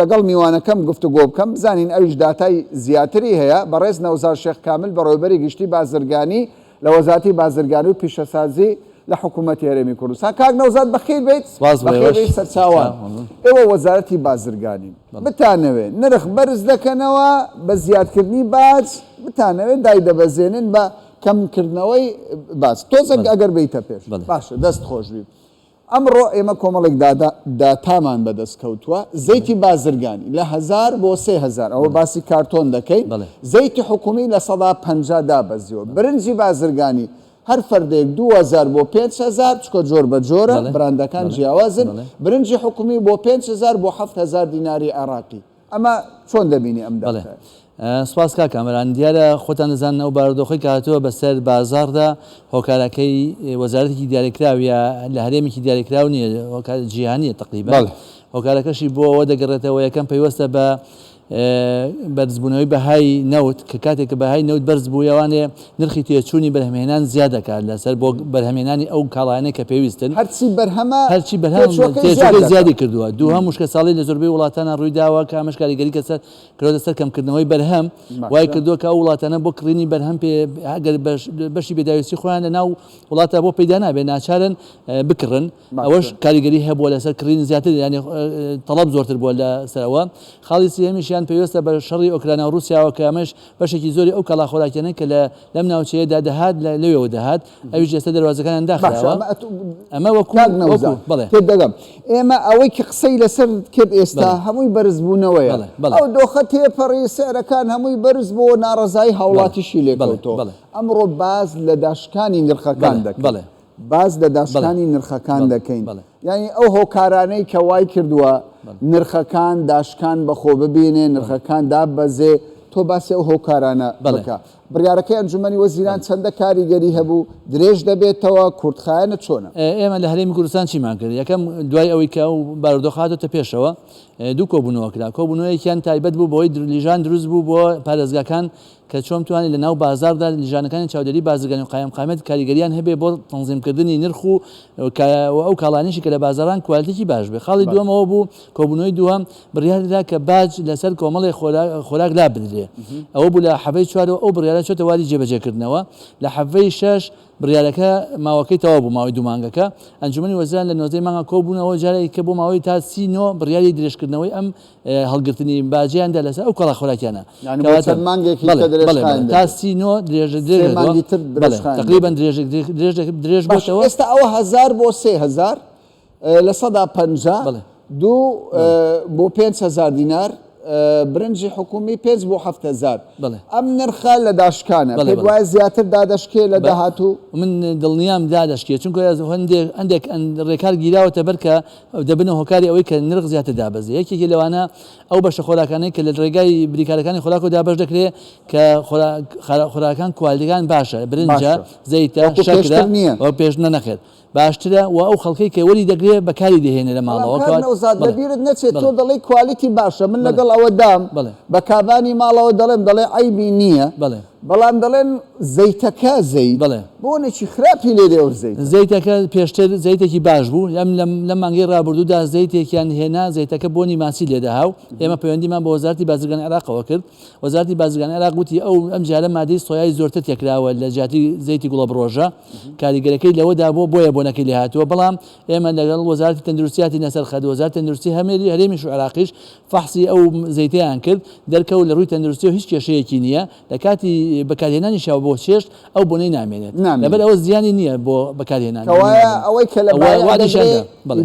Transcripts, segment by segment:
لەگەڵ میوانەکەم گفتوگۆ بکەم بزانین ئەویش داتای زیاتری هەیە بەڕێز نەوزار شێخ کامل بەڕێوەبەری گشتی بازرگانی لە وەزارەتی بازرگانی و پیشەسازی لە حکوومەتی هەرێمی کوردستان. کاک نەوزاد بەخێر بێت بەخێر سەرچاوان ئێوە وەزارەتی بازرگانی بتانەوێت نرخ بەرز دەکەنەوە بە زیادکردنی باج بتانەوێت دای دەبەزێنن بە کەمکردنەوەی باج تۆزێک ئەگەر بیتە پێش باشە دەست خۆش بی. ئەمڕۆ ئێمە کۆمەڵێک داتامان بەدەست کەوتووە زەیتی بازرگانی لە 1000 بۆ 3000 ئەوە باسی کارتۆن دەکەین زەیتی حکومی لە 150 دابەزیەوە برنجی بازرگانی هەر فەردێک 2000 بۆ 5000 چکە جۆر بە جۆرە براندەکان جیاوازن برنجی حکومی بۆ 5000 بۆ 7000 دیناری عێراقی. ئەمە چۆن دەبینی ئەم دەڵێ؟ سپاس کا کامەران دیارە خۆتان دەزانن ئەو بارودۆخی کاتەوە بەسەر بازاردا هۆکارەکەی وەزارەتێکی دیاریکراوە لە هەرێمێکی دیاریکراو نیە جیهانیە تقریبا هۆکارەکەشی بۆ ئەوە دەگەڕێتەوە یەکەم پەیوەستە بە بەرزبوونەوەی بەهای نەوت کە کاتێک کە بەهای نەوت بەرز بوو ئەوانێ نرخی تێچوونی بەرهەمهێنان زیاد دەکات لەسەر بۆ بەرهەمهێنانی ئەو کاڵایانەی کە پێویستن هەرچی بەرهەمە هەرچی بەرهەم زیادی کردووە دوو هەم مشکە ساڵی لە زۆربەی وڵاتانە ڕوویداوە کە ئەمەش کاریگەری کەسەر کردوتە سەر کەمکردنەوەی بەرهەم وای کردووە کە ئەو وڵاتانە بۆ کڕینی بەرهەم ئەگەر بەشی بێداویستی خۆیان لە ناو وڵاتە بۆ پەیدا نابێت ناچارن بکڕن ئەوەش کاریگەری هەبووە لەسەر کڕین زیاتر ینی تەڵەب زۆرتر بووە لەسەرەوە. خاڵی سێمیشیان پێویستە بە شەڕی ئۆکراینە و رووسیاوە کە ئەمەش بەشێکی زۆری ئەو کەڵا خۆراکێنە کە لەم ناوچەیەدا دەهات لەوێەوە دەهات ئەویش ئێستا دەواازەکانیان داخراوە ئەمە وەکو پێ دەگەم ئێمە ئەوەی کە قسەی لەسەر کرد ئێستا هەمووی بەرزبوونەوەیە ئەو دۆخە تێپەڕی سێرەکان هەمووی بەرز بۆ ناڕەزایی هاوڵاتیشی لێکەوتەوە. ئەمڕۆ باز لە داشکانی نرخەکان دەکەن باز لە داشکانی نرخەکان دەکەین یعنی ئەو هۆکارانەی کە وای کردووە نرخەکان داشکان بەخۆ ببینێ نرخەکان دابەزێ تۆ باسی ئەو هۆکارانە بکە. بڕیارەکەی ئەنجومەنی وەزیران چەندە کاریگەری هەبوو درێژ دەبێتەوە کورتخایەنە چۆنە؟ ئێمە لە هەرێمی کوردستان چیمان کرد یەکەم دوای ئەوەی کە ئەو بارودۆخاتۆتە پێشەوە دوو کۆبوونەوە کرا کۆبوونەوەیەکیان تایبەت بوو بۆی لیژان دروست بوو بۆ پارێزگاکان کە چۆن توانێت لە ناو بازاردا لیژانەکانی چاودێری بازرگانی و قایمقامەت کاریگەریان هەبێ بۆ تەنظیمکردنی نرخ و ئەو کاڵانیشی کە لە بازاران کوالتێکی باش بێ. خاڵی دووەمەوە بوو کۆبوونەوەی دووەم بڕیاردا کە باج لەسەر کۆمەڵی خۆراک لا بدرێ ئەوە بوو لە حەڤەی چوارەوە ئەو بڕیارە چۆتە واری جێبەجێکردنەوە لە حەڤەی شەش بڕیارەکە ماوەکەی تەوا بوو ماوەی دوو مانگەکە ئەنجومەنی وەزیران لە 19 مانگە کۆبوونەوە جارێک کە بۆ ماوەی تا 39 بڕیاری درێژکردنەوەی ئەم هەڵگرتنی باجیاندا لەسەر ئەو کەڵا خۆراکیانە تا 39 تقریبا درێژ بۆتەوە. ئێستا ئەوە 1000 بۆ 3000 لە 150 دوو بۆ 5000 دینار برنجی حکومی 5 بۆ 7000 ئەم نرخە لە داشکانە پێ وایە زیاتر دادەشکێ لە داهاتوو من دڵنیام دادەشکێ چونکە هەندێک ڕێکار گیراوەتە بەرکە دەبنە هۆکاری ئەوەی کە نرخ زیاتر دابەزێ یەکێکی لەوانە ئەو بەشە خۆراکانەی کە لە ڕێگای بریکارەکانی خۆراک و دابش دەکرێت کە خۆراکان کوالتیەکان باشە برنجە زەیتە شەکرە ئەو پێشنە نەخێت باشترە و ئەو خەڵکەی کە وەری دەگرێت بەکاری دەهێنێ لە ماڵەوە دەبیرت نەچێت تۆ دەڵێ کوالیتی باشە من لەگەڵ ئەوە دام بە کابانی ماڵەوە دەڵێ عیبی نییە بەڵام دەڵێن زەیتەکە زەیت بۆ نێکی خراپی لێ دێ زەیتەکە پێشتر زەیتێکی باش بوو لەم مانگەی ڕابردوودا زەیتێکیان هێنا زەیتەکە بۆنی ماسی لێداهاو ئێمە پەیوەندیمان بە وەزارەتی بازرگانی عێراقەوە کرد وەزارەتی بازرگانی عێراق گوتی ئەم جارە مادەی سۆیای زۆرتر تێکراوە لە جیاتی زەیتی گوڵەبڕۆژە کاریگەرەکەی لەوەدا بۆیە بۆنەکەی لێ هاتووە بەڵام ئێمە لەگەڵ وەزارەتی تەندروستیاتی نەسەرخەد وەزارەتی تەندروستی هەرێمیش و عێراقیش فەحسی ئەو زەیتەیان کرد دەرکەوت لە ڕووی تەندروستی و هیچ کێشەیەکی نییە لە کاتی بەکارهێنانی شاو بۆ چێشت ئەو بۆنەی نامێنێت لەبەر ئەوە زیانی نییە بۆ بەکارهێنان ئەوەی کە لە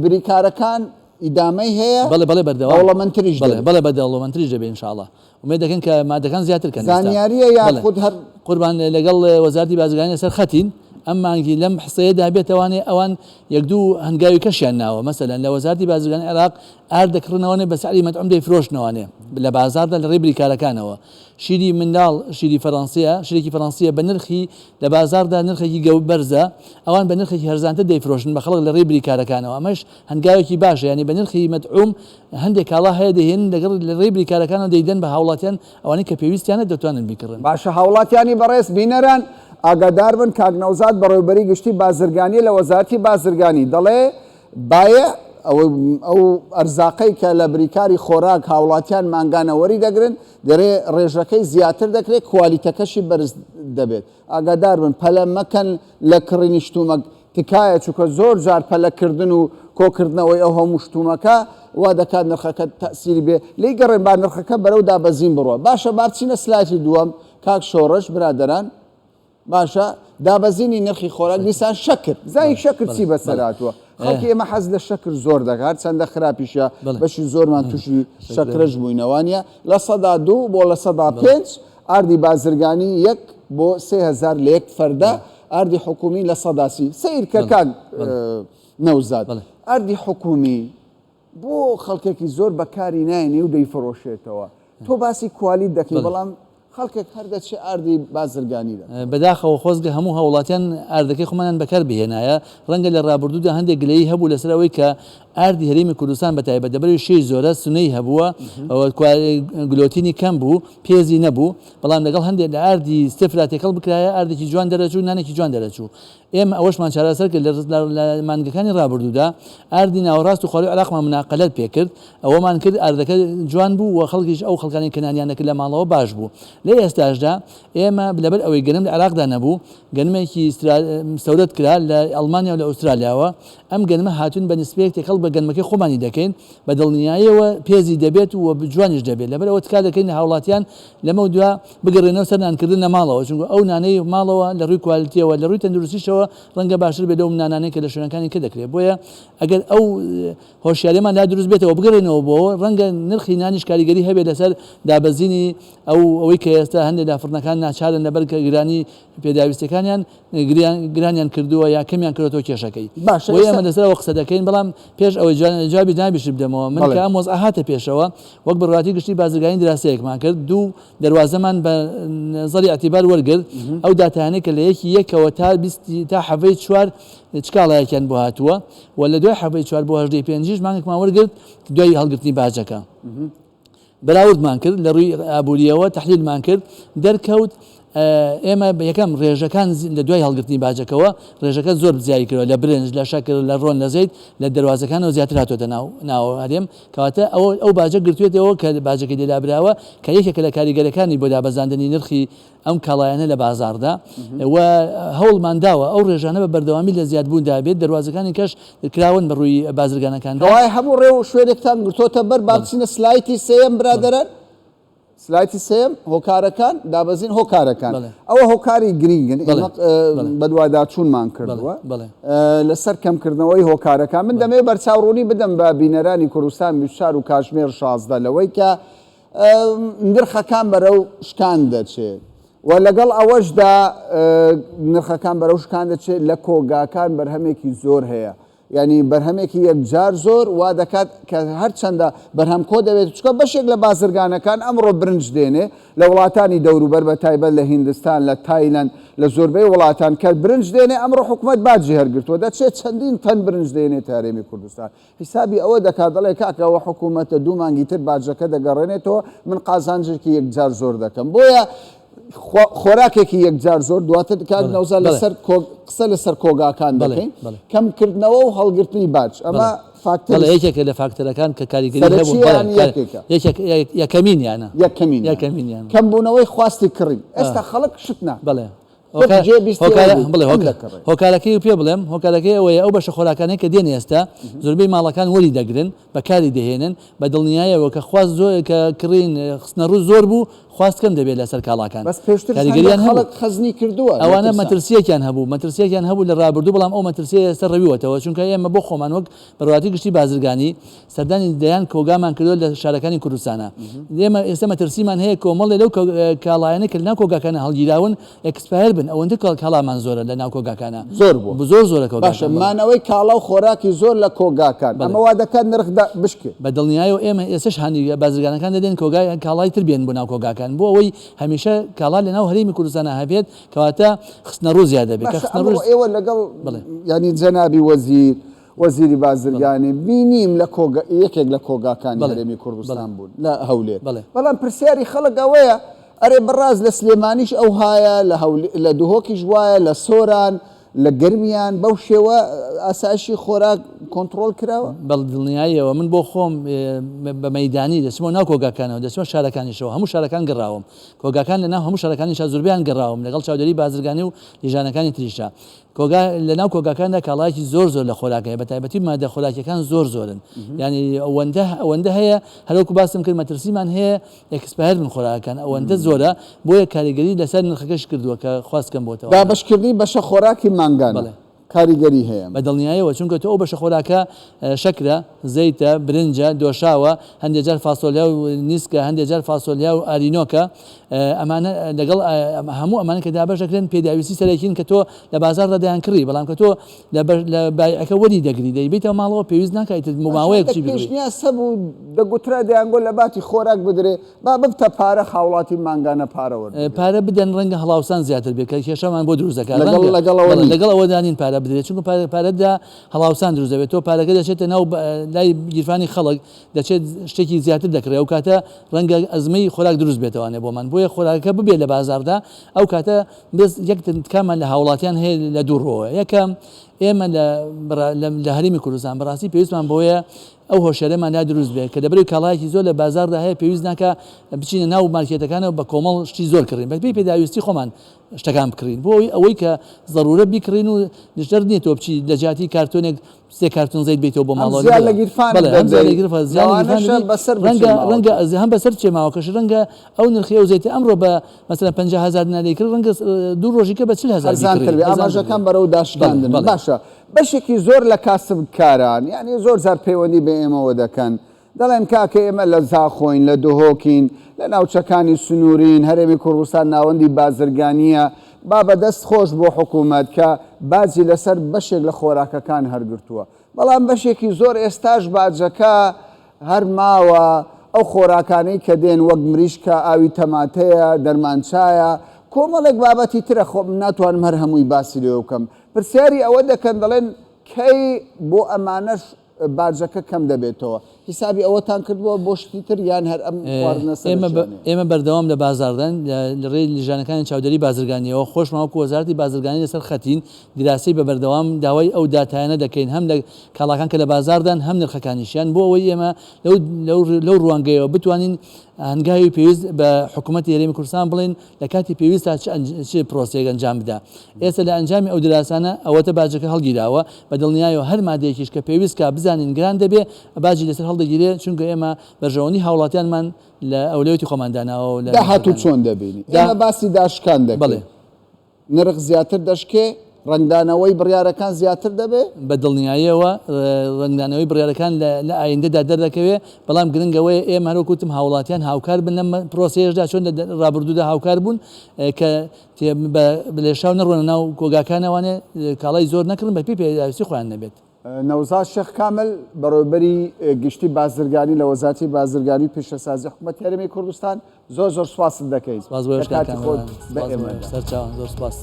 بریکارەکان ئیدامەی هەیە بەڵێ بەردەوڵەمەندتریش بەڵێ بەدەوڵەمەندتریش دەبێ ئینشاءڵڵا ومێ دەکەن کە مادەکان زیاتر کەن زانیاریە یاخود هەر قوربان لەگەڵ وەزارەتی بازرگانی لەسەر خەتین ئەم مانگی لەم حسەیەدا بێتەوانێ ئەوان یەک دوو هەنگاوی کەشیان ناوە مەسەلەن لە وەزارەتی بازرگانی عێراق ئار دەکڕنەوەنێ بە سعری مەطعوم دەیفرۆشنەوەنێ لە بازاردا لە ڕێی بریکارەکانەوە شیری منداڵ شیری فەڕەنسیە شیرێکی فەڕەنسیە بە نرخی لە بازاردا نرخێکی بەرزە ئەوان بە نرخێکی هەرزانتر دەیفرۆشن بە خەڵک لە ڕێی بریکارەکانەوە ئەمەش هەنگاوێکی باشە ینی بە نرخی مەطعوم هەندێک کاڵا هەیە دەهێن لەگەڵ لە ڕێی بریکارەکانەوە دەیدەن بە هاوڵاتیان ئەوانەی کە پێویستیانە دەتوانن بیکڕن باشە هاوڵاتیانی بەڕێز بینەران ئاگادار بن کاک نەوزاد بەڕێوەبەری گشتی بازرگانی لە وەزارەتی بازرگانی دەڵێ باە ئەو ئەرزاقەی کە لە بریکاری خۆراک هاوڵاتیان مانگانەوەری دەگرن دەرێ ڕێژەکەی زیاتر دەکرێت کوالیتەکەشی بەرز دەبێت ئاگادار بن پەلە مەکەن لە کڕینی شتومە تکایە چووکە زۆر جار پەلەکردن و کۆکردنەوەی ئەو هەموو شتومەکە وا دەکات نرخەکە تەسیری بێ لی گەڕێن با نرخەکە بەرەو دابەزین بڕوە باشە بارچینە سلایتی دووەم کاک شۆڕش برادەران باشە دابەزینی نرخی خۆراک دیسان شەکر زای شەکر چی بەسەراتوە خەڵکی ئێمە حەز لە شەکر زۆر دەکات چەندە خراپیشە بەشی زۆرمان تووشی شەکرەش بووینەوانە لە 102 بۆ لە 105 ئاردی بازرگانی 1 بۆ 3000 لە یەک فەردە ئاردی حکومی لە 130 سیرکەکان نەوزاد ئاردی حکومی بۆ خەڵکێکی زۆر بەکاری نایێنێ و دەیفرۆشێتەوە تۆ باسی کوالیت دەکەی بەڵام خەڵکێک هەر دەچێ ئاردی بازرگانیدا بەداخەوە خۆزگە هەموو هەوڵاتیان ئاردەکەی خۆمانیان بەکار بهێنایە ڕەنگە لە ڕابردوودا هەندێک گلەیی هەبوو لەسەرەوەی کە ئاردی هەرێمی کوردستان بەتایبەت دەبەری شێ زۆرە سونەی هەبووە گلۆتینی کەم بوو پێزی نەبوو بەڵام لەگەڵ هەندێک لە ئاردی سفرا تێکەڵ بکرایە ئاردێکی جوان دەرەچوو نانێکی جوان دەرەچوو ئێمە ئەوەشمان چارەسەر کرد لە مانگەکانی ڕابردوودا ئاردی ناوەڕاست و خواردی علاقمان مناقلەت پێکرد ئەوەمان کرد ئاردەکە جوان بوو و خەڵکیش ئەو خەڵکانی کەنانیان نەکرد لە ماڵەوە باش بوو لە ئێستاشدا ئێمە لەبەر ئەوەی گەنم لە عراقدا نەبوو گەنمێکی سەورەت کرا لە ئەڵمانیا و لە ئوسترالیاوە ئەم گەنمە هاتوون بە نسبەیەک تێکەڵ بە گەنمەکەی خۆمانی دەکەین بە دڵنیاییەوە پێزی دەبێت و جوانیش دەبێت لەبەر ئەوە تکا دەکەین هاوڵاتیان لەمە دووە بگەڕێنەوە سەر نانکردن لە ماڵەوە چونکە ئەو نانەی ماڵەوە لە ڕووی کوالیتیەوە لە ڕووی تەندروستیشەوە ڕەنگە باشتر بێت ئەو نانانەی کە لە شوێنەکانی کە دەکرێت بۆیە ئەگەر ئەو هۆشیاریمان لا دروست بێتەوە بگەڕێنەوە بۆەوە ڕەنگە نرخی نانیش کاریگەری هەبێت لەسەر دابەزینی ئەوەی کە ئێستا هەندێک دافرنەکان ناچارن لەبەر کە گرانی پێداویستەکانیان گرانیان کردووە یا کەمیان کردەوە کێشەکەی بۆیە ئێمە لەسەرەوە قسە دەکەین بەڵام پێش ئەوەی جوابی نابیش بدەمەوە من کە ئەم وەزع هاتە پێشەوە وەک بڕواتی گشتی بازرگانی دراسەیەکمان کرد دوو دەواازەمان بە نەزەری ئەتیبار وەرگرت ئەو داتانەی کە لە یەکەوە تا حەڤەی 4 چکاڵایەکیان بۆ هاتووە و لە دوای حەڤەی 4 بۆ 5 مانگێکمان وەرگرت دوای هەڵگرتنی باجەکە بەراوردمان کرد لە ڕووی ئابوووریەوە تەحلیلمان کرد دەرکەوت ئێمە یەکەم ڕێژەکان لە دوای هەڵگرتنی باجەکەەوە ڕێژەکە زۆر بزیایی کردەوە لە برنج لە شەکر لە ڕۆن لە زەیت لە دەواازەکانەوە زیاتر هاتوۆتە ناو هەرێم کەواتە ئەو باجە گرتوێتەوە کە باجەکەی لێدابراوە کە یەکێکە لە کاریگەرەکانی بۆ دابەزاندنی نرخی ئەم کاڵایانە لە بازاردا و هەوڵمانداوە ئەو ڕێژانە بە بەردەوامی لە زیادبووندا بێت دەواازەکانی کەش کراون بە ڕووی بازرگانەکاندا هەموو ڕێ و شوێنێکتان گرتۆتە بەر باچینە سلایتی سێم برادەران سلایتی سێم هۆکارەکان دابەزین هۆکارەکان ئەوە هۆکاری گرنگن بەدوایدا چوونمان کردووە لەسەر کەمکردنەوەی هۆکارەکان من دەمێ بەرچاوڕوونی بدەم بە بینەرانی کوردستان بیشار و کاشمێر 16 لەوەی کە نرخەکان بەرەو شکان دەچێت و لەگەڵ ئەوەشدا نرخەکان بەرەو شکان دەچێت لە کۆگاکان بەرهەمێکی زۆر هەیە ینی بەرهەمێکی یەکجار زۆر وا دەکات کە هەرچەندە بەرهەم کۆ دەبێت چکە بەشێک لە بازرگانەکان ئەمڕۆ برنج دێنێ لە وڵاتانی دەوروبەر بە تایبەت لە هیندستان لە تایلەند لە زۆربەی وڵاتان کە برنج دێنێ ئەمڕۆ حکوومەت باجی هەرگرتووە دەچێت چەندین تەن برنج دێنێت هەرێمی کوردستان حیسابی ئەوە دەکات دەڵێ کاکەوە حکوومەتە 2 مانگی تر باجەکە دەگەڕێنێتەوە من قازانجێکی یەکجار زۆر دەکەم بۆیە خۆراکێکی یەکجار زۆر دواتر کات نەوزە لەسەر قسە لەسەر کۆگاکان دەکەین کەمکردنەوە و هەڵگرتنی باج ئەمە یەکێکە لە فاکتەرەکان کە کاریگەری یەکەمینیانە یەکەمینیان کەمبوونەوەی خواستی کڕین ئێستا خەڵک شتنا هۆکارەکەی پێ بڵێم هۆکارەکەی ئەوەیە ئەو بەشە خۆراکانەی کە دێن ئێستا زۆربەی ماڵەکان وەری دەگرن بەکاری دەهێنن بە دڵنیایەوە کە خواست زۆر کە کڕین خستنە ڕوو زۆر بوو خواستکەم دەبێت لەسەر کاڵاکان کاریگەریان خەڵک خەزنی کردووە ئەوانە مەترسیەکیان هەبوو لە ڕابردوو بەڵام ئەو مەترسیە ئێستا ڕەویوەتەوە چونکە ئێمە بۆ خۆمان وەک بەڕواتی گشتی بازرگانی سەردانی دەیان کۆگامان کردووە لە شارەکانی کوردستانە ئێمە ئێستا مەترسیمان هەیە کۆمەڵێ لەو کاڵایانە کە لەناو کۆگاکانە هەڵگیراون ئەکسپایر بن ئەوەندە کاڵامان زۆرە لە ناو کۆگاکانە زۆر بوو زۆرە باشە مانەوەی کاڵا و خۆراکی زۆر لە کۆگاکان ئەمە وا دەکات نرخدا بشکێ بە دڵنیایەوە ئێمە ئێستش هەندی بازرگانەکان دەدەن کۆگای کاڵای تر بێن بۆ ناو کۆگاکان بۆ ئەوەی هەمیشە کاڵا لە ناو هەرێمی کوردستانە هەبێت کەواتە خستنە ڕوو زیادە بێت ئێوە لەگەڵ ینی جەنابی وەزیری بازرگانی بینیم لە یەکێک لە کۆگاکانی هەرێمی کوردستان بوون لە هەولێر بەڵام پرسیاری خەڵک ئەوەیە ئەرێ بەڕاز لە سلێمانیش ئەو هایە لە دهۆکیش وایە لە سۆران لە گەرمیان بەو شێوە ئاسایشی خۆراک کۆنتترۆل کراوە بەڵ دڵنیاییەوە من بۆ خۆم بە مەدانی دەچمەوە ناو کۆگاکانەوە دەچمە شارەکانیشەوە هەموو شارەکان گەڕاوم کۆگاکان لە ناو هەموو شارەکانی زۆربیان گەڕاوم لەگەڵ چاودێری بازرگانی و لیژانەکانی تریشا لە ناو کۆگاکاندا کاڵایکی زۆر لە خۆراکەیە بە تایبەتی مادە خۆراکیەکان زۆرن ینی ئەوەندە هەیە هەروکو باسم کرد مەترسیمان هەیە ئەکسپایر من خۆراکەکان ئەوەندە زۆرە بۆیە کاریگەری لەسەر نرخەکەش کردووە کە خواستکەم بۆتەوە دابشکردنی بەشە خۆراکی مانگان کاریگەری هەیە بە دڵنیاییەوە چونکە تۆ ئەو بەشە خۆراکە شەکرە زەیتە برنجە دۆشاوە هەندێک جار فاسۆلیا و نیسکە هەندێک جار فاسۆلیا و ئارینۆکە ئەمانە لەگەڵ هەموو ئەمانە کە دابەشەکرێن پێداویستی سەرەکین کە تۆ لە بازاردا دەیان کڕی بەڵام کە تۆ لە بایعەکە وەری دەگری دەیبێتەوە ماڵەوە پێویست ناکەیت ماوەیەک چی بگری پێشنیاز هەبوو دەگوترا دەیانگۆ لە باتی خۆراک بدرێ با ببتە پارە خاوڵاتی مانگانە پارە بدەن ڕەنگە هەڵاوسان زیاتر بێت کە کێشەمان بۆ دروست دەکات لەگەڵ ئەوەدانین پارە بدرێت چونکە پارەدا هەڵاوسان دروست دەبێت تۆ پارەکە دەچێتە ناو لای گیرفانی خەڵک دەچێت شتێکی زیاتر دەکرێت ئەو کاتە ڕەنگە ئەزمەی خۆراک دروست بێتەوانێ بۆمان بۆیە خۆراکەکە ببێت لە بازاردا ئەو کاتە یەک تکامان لە هاوڵاتیان هەیە لە دووڕۆوە یەکەم ئێمە لە هەرێمی کوردستان بەڕاستی پێویستمان بۆیە ئەو هۆشیارەمان لا دروست بێت کە دەبێت کاڵایەکی زۆر لە بازاردا هەیە پێویست ناکە بچینە ناو مارکێتەکانەوە بە کۆمەڵ شتی زۆر کڕین بەپێی پێداویستی خۆمان شتەکان بکڕین بۆ ئەوەی کە ضرورە بیکڕین و دەر نییە تۆ بچی لە جیاتی کارتۆنێک سێ کارتون زەیت بیتەوە بۆ ماڵەوە ڕەنگە هەم بەسەر چێماوەکەش ڕەنگە ئەو نرخی ئەو زەیتە ئەمڕۆ بە مەسەلەن 50,000 دیناری کرد ڕەنگە دوو ڕۆژیکە بە 40,000 ئاماژەکان بەرەو داشکاندن باشە بەشێکی زۆر لە کاسبکاران یعنی زۆر زار پەیوەندی بە ئێمەوە دەکەن دەڵێن کاکە ئێمە لە زاخۆین لە دهۆکین لە ناوچەکانی سنوورین هەرێمی کوردستان ناوەندی بازرگانیە با بەدەست خۆش بۆ حکوومەت کە بازی لەسەر بەشێک لە خۆراکەکان هەرگرتووە بەڵام بەشێکی زۆر ئێستاش باجەکە هەر ماوە ئەو خۆراکانەی کە دێن وەک مریشکە ئاوی تەماتەیە دەرمانچایە کۆمەڵێک بابەتی ترە خۆ ناتوانم هەر هەمووی باسی لێ بکەم پرسیاری ئەوە دەکەن دەڵێن کەی بۆ ئەمانەش باجەکە کەم دەبێتەوە حیسابی ئەوەتان کردووە بۆ شتی تر یان هەر ئێمە بەردەوام لە بازاردن لە ڕێی لیژانەکانی چاودێری بازرگانیەوە خۆشماوەکو وەزارەتی بازرگانی لەسەر خەتین دیراسی بە بەردەوام داوای ئەو داتایانە دەکەین هەم لە کاڵاکان کە لە بازاردان هەم نرخەکانیشیان بۆ ئەوەی ئێمە لەو ڕوانگەیەوە بتوانین هەنگاوی پێویست بە حکوومەتی هەرێمی کوردستان بڵێن لە کاتی پێویستە چ پرۆسێک ئەنجام بدا ئێستا لە ئەنجامی ئەو دراسانە ئەوەتە باجەکە هەڵگیراوە بە دڵنیایەوە هەر مادەیەکیش کە پێویست کە بزانین گران دەبێ باجی لەسەر هەڵدەگیرێت چونکە ئێمە بەژەوەنی هاوڵاتیانمان لە ئەولەوەتی خۆمانداناوە لە داهاتوو چۆن دەبینی ئێمە باسی داشکان دەکەڵێ نرخ زیاتر دەشکێ ڕنگدانەوەی بڕیارەکان زیاتر دەبێت بە دڵنیاییەوە ڕنگدانەوەی بڕیارەکان لە ئایندەدا دەردەکەوێت بەڵام گرنگەوەی ئێمە هەروکوتم هاوڵاتیان هاوکار بن لەم پرۆسەیەشدا چۆن لە ڕابردوودا هاوکار بوون کە لێشاو نەڕۆنە ناو کۆگاکانەوانێ کاڵای زۆر نەکردن بە پێی پێداویستی خۆیان نەبێت نەوزاد شێخ کامل بەڕێوەبەری گشتی بازرگانی لە وەزارەتی بازرگانی پیشەسازی حکوومەتی هەرێمی کوردستان زۆر سوپاس دەکەیت زۆر سپاس